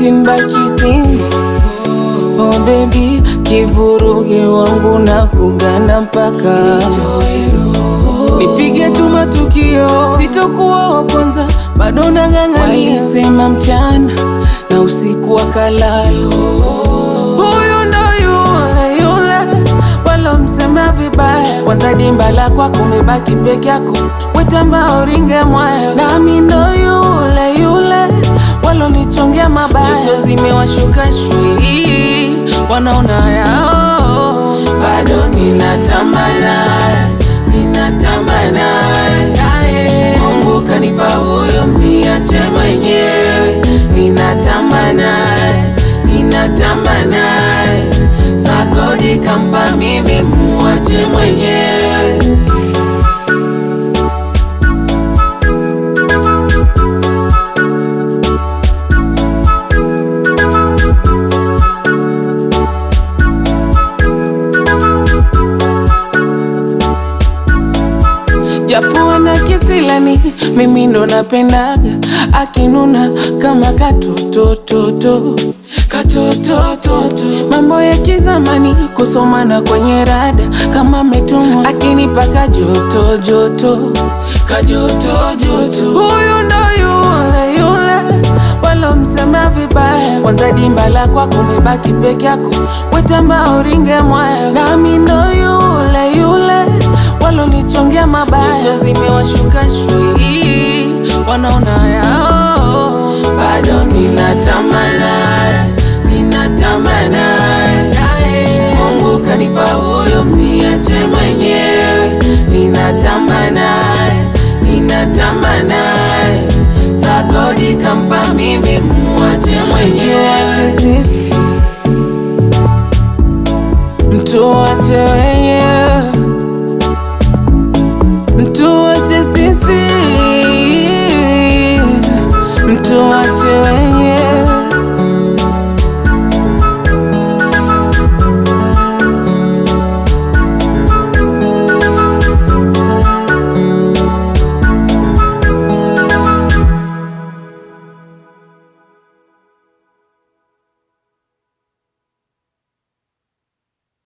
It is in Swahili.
eti nibaki single. Oh baby, kivuruge wangu na kugana mpaka nipige tu matukio, sitokuwa wa kwanza, bado nang'ang'ania. Walisema mchana na usiku wakalala, huyu ndo yule walomsema vibaya. Kwanza dimba la kwako umebaki peke yako, wetamba uringe mwayo. Nami ndo yule walonichongea mabaya. Nyuso zimewashuka shwiri, wanaona yao, bado ninatamana. Mungu kanipa huyo, mniache mwenyewe. Ninatamana Sagodi kampa mimi, muache mwenyewe. Japo ana kisilani, mimi ndo napendaga akinuna kama katoto. Mambo ya kizamani, kusomana kwenye rada kama metumwa, akinipa kajoto. Huyu ndo yule walomsema vibaya. Kwanza dimba la kwako umebaki peke yako, wetamba uringe mwayo. Nami ndo yule walonichongea mabaya. Nyuso zimewashuka shwiri, wanaona yao, bado ninatamana. Mungu kanipa huyo, mniache mwenyewe. Ninatamana Sagodi kampa mimi.